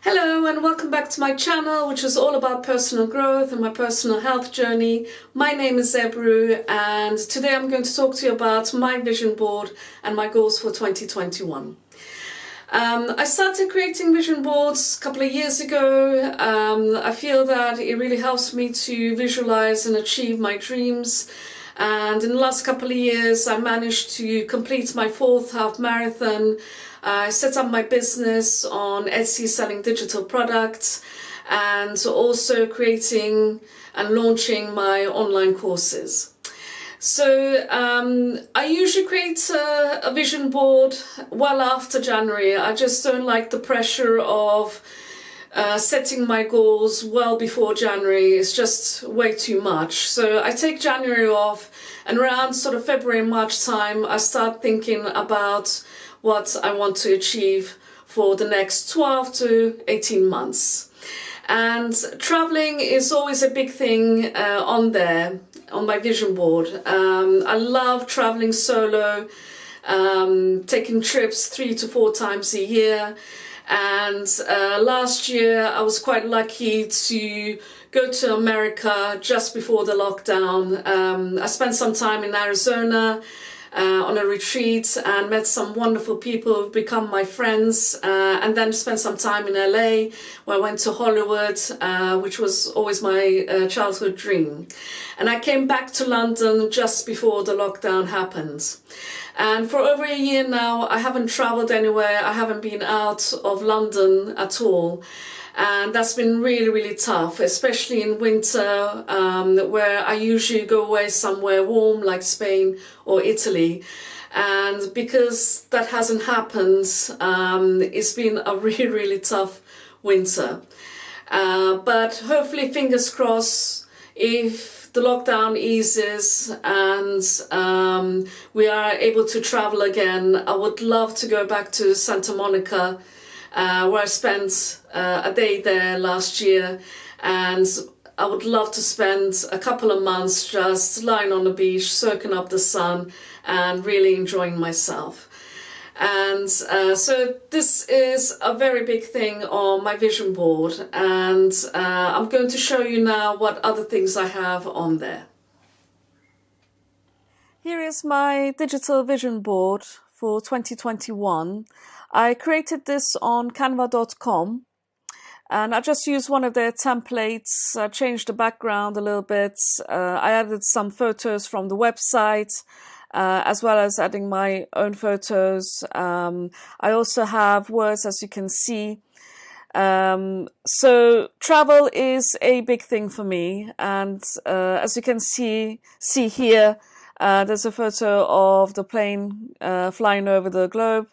Hello and welcome back to my channel, which is all about personal growth and my personal health journey. My name is Ebru and today I'm going to talk to you about my vision board and my goals for 2021. I started creating vision boards a couple of years ago. I feel that it really helps me to visualize and achieve my dreams. And in the last couple of years, I managed to complete my 4th half marathon. I set up my business on Etsy selling digital products and also creating and launching my online courses. So I usually create a vision board well after January. I just don't like the pressure of setting my goals well before January. Is just way too much. So I take January off, and around sort of February, March time, I start thinking about what I want to achieve for the next 12 to 18 months. And traveling is always a big thing on there, on my vision board. I love traveling solo, taking trips 3 to 4 times a year. And last year I was quite lucky to go to America just before the lockdown. I spent some time in Arizona on a retreat and met some wonderful people who've become my friends, and then spent some time in LA where I went to Hollywood, which was always my childhood dream. And I came back to London just before the lockdown happened. And for over a year now, I haven't traveled anywhere. I haven't been out of London at all. And that's been really, really tough, especially in winter, where I usually go away somewhere warm like Spain or Italy. And because that hasn't happened, it's been a really, really tough winter. But hopefully, fingers crossed, if the lockdown eases and we are able to travel again, I would love to go back to Santa Monica, where I spent a day there last year, and I would love to spend a couple of months just lying on the beach, soaking up the sun and really enjoying myself. And so this is a very big thing on my vision board, and I'm going to show you now what other things I have on there. Here is my digital vision board for 2021. I created this on canva.com, and I just used one of their templates. I changed the background a little bit. I added some photos from the website, as well as adding my own photos. I also have words, as you can see. So travel is a big thing for me, and as you can see here, there's a photo of the plane flying over the globe.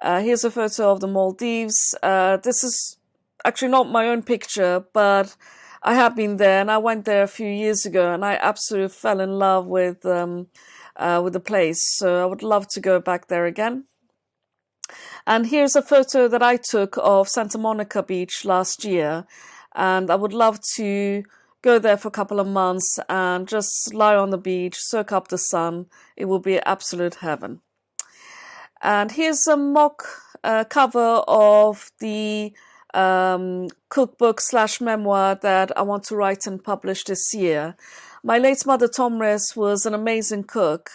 Here's a photo of the Maldives. This is actually not my own picture, but I have been there, and I went there a few years ago, and I absolutely fell in love with the place. So I would love to go back there again. And here's a photo that I took of Santa Monica Beach last year, and I would love to go there for a couple of months and just lie on the beach, soak up the sun. It will be absolute heaven. And here's a mock cover of the cookbook / memoir that I want to write and publish this year. My late mother Tomris was an amazing cook,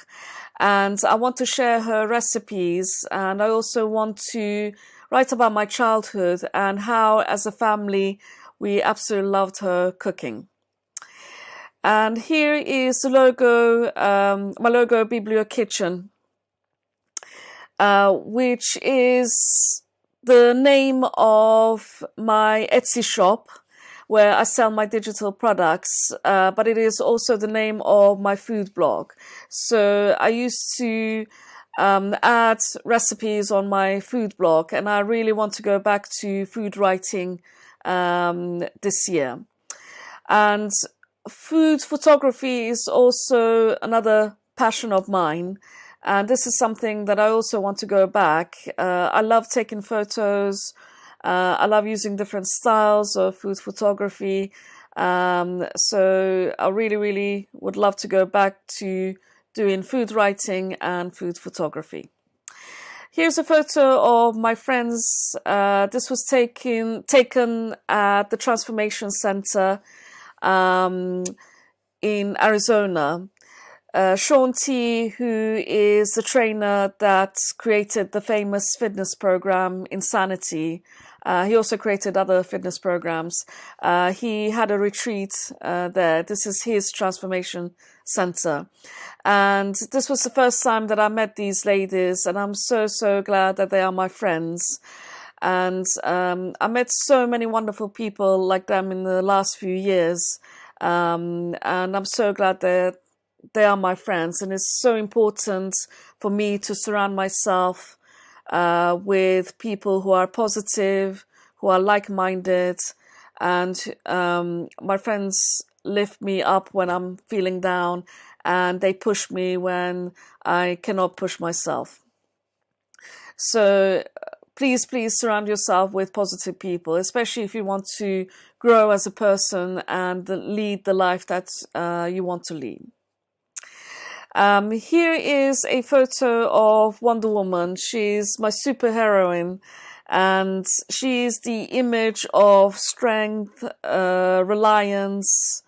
and I want to share her recipes, and I also want to write about my childhood and how, as a family, we absolutely loved her cooking. And here is the logo, my logo, Biblio Kitchen, which is the name of my Etsy shop where I sell my digital products, but it is also the name of my food blog. So I used to add recipes on my food blog, and I really want to go back to food writing this year. And food photography is also another passion of mine. And this is something that I also want to go back. I love taking photos. I love using different styles of food photography. So I really, really would love to go back to doing food writing and food photography. Here's a photo of my friends. This was taken at the Transformation Center in Arizona. Shaun T, who is the trainer that created the famous fitness program Insanity. He also created other fitness programs. He had a retreat there. This is his transformation center. And this was the first time that I met these ladies, and I'm so, so glad that they are my friends. And I met so many wonderful people like them in the last few years. And I'm so glad that they are my friends. And it's so important for me to surround myself with people who are positive, who are like-minded, and my friends lift me up when I'm feeling down, and they push me when I cannot push myself. So please surround yourself with positive people, especially if you want to grow as a person and lead the life that you want to lead. Here is a photo of Wonder Woman. She's my superheroine, and she's the image of strength, reliance,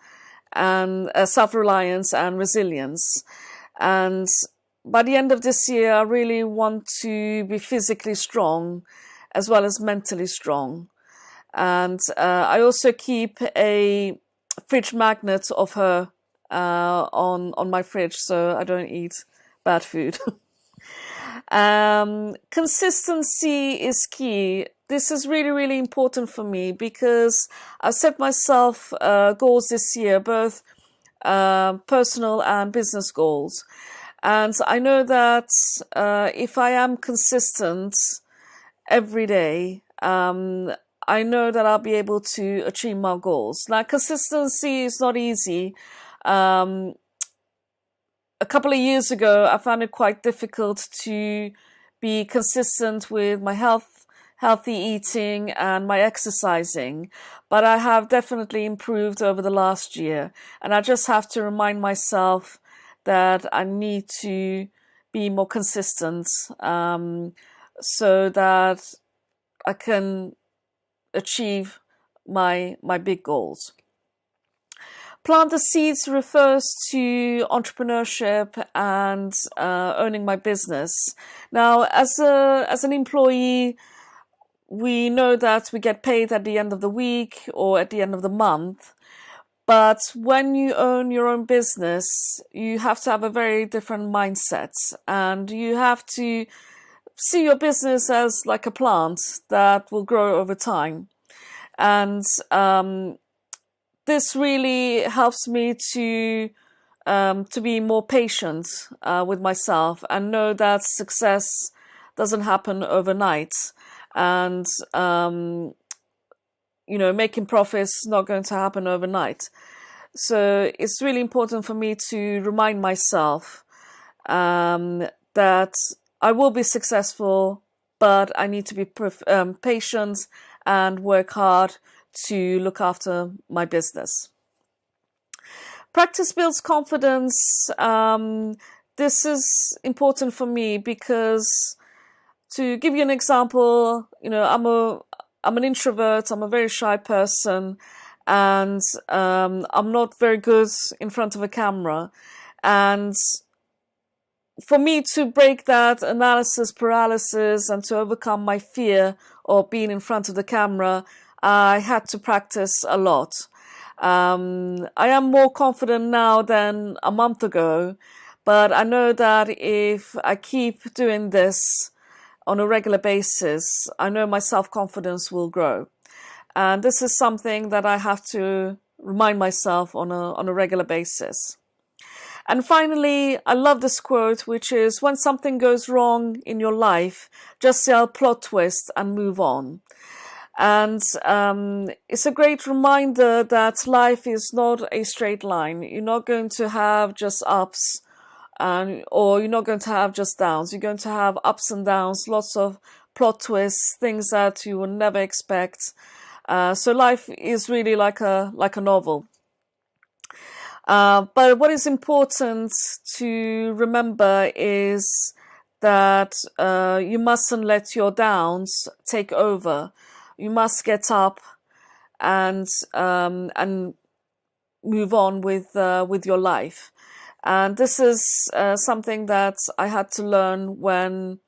and self-reliance and resilience. And by the end of this year, I really want to be physically strong as well as mentally strong. And I also keep a fridge magnet of her on my fridge, so I don't eat bad food. Consistency is key. This is really, really important for me because I've set myself goals this year, both personal and business goals. And I know that if I am consistent every day, I know that I'll be able to achieve my goals. Now, consistency is not easy. A couple of years ago, I found it quite difficult to be consistent with my healthy eating and my exercising, but I have definitely improved over the last year, and I just have to remind myself that I need to be more consistent so that I can achieve my big goals. Plant the seeds refers to entrepreneurship and owning my business. Now, as an employee, we know that we get paid at the end of the week or at the end of the month. But when you own your own business, you have to have a very different mindset, and you have to see your business as like a plant that will grow over time. And this really helps me to be more patient with myself and know that success doesn't happen overnight. And making profits is not going to happen overnight. So it's really important for me to remind myself that I will be successful, but I need to be patient and work hard to look after my business. Practice builds confidence. This is important for me because, to give you an example, I'm an introvert. I'm a very shy person, and I'm not very good in front of a camera. And for me to break that analysis paralysis and to overcome my fear of being in front of the camera, I had to practice a lot. I am more confident now than a month ago, but I know that if I keep doing this on a regular basis, I know my self-confidence will grow. And this is something that I have to remind myself on a regular basis. And finally, I love this quote, which is, when something goes wrong in your life, just yell plot twist and move on. And it's a great reminder that life is not a straight line. You're not going to have just ups, or you're not going to have just downs. You're going to have ups and downs, lots of plot twists, things that you would never expect. So life is really like a novel. But what is important to remember is that you mustn't let your downs take over. You must get up and move on with your life. And this is something that I had to learn when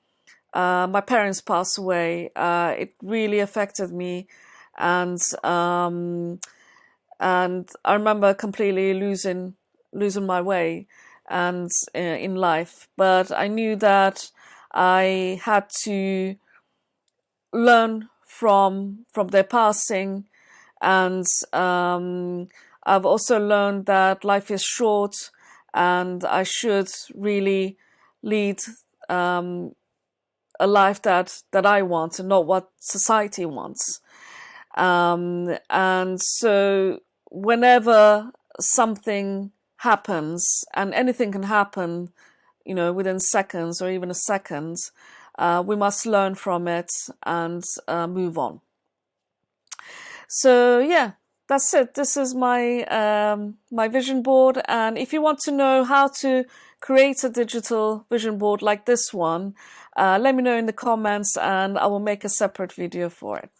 my parents passed away. It really affected me, and I remember completely losing my way and in life. But I knew that I had to learn from their passing, and I've also learned that life is short, and I should really lead a life that I want and not what society wants. And so whenever something happens, and anything can happen, within seconds or even a second, we must learn from it and move on. So yeah, that's it. This is my my vision board, and if you want to know how to create a digital vision board like this one, let me know in the comments, and I will make a separate video for it.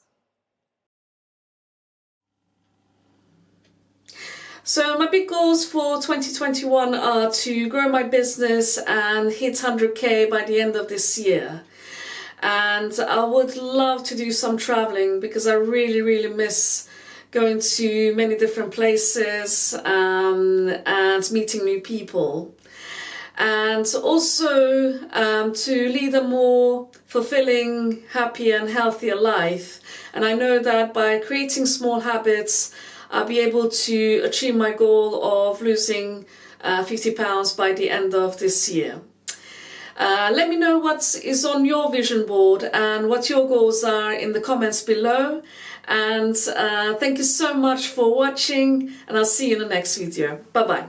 So my big goals for 2021 are to grow my business and hit 100k by the end of this year. And I would love to do some traveling, because I really, really miss going to many different places and meeting new people. And also to lead a more fulfilling, happier and healthier life. And I know that by creating small habits, I'll be able to achieve my goal of losing 50 pounds by the end of this year. Let me know what is on your vision board and what your goals are in the comments below. And thank you so much for watching, and I'll see you in the next video. Bye bye.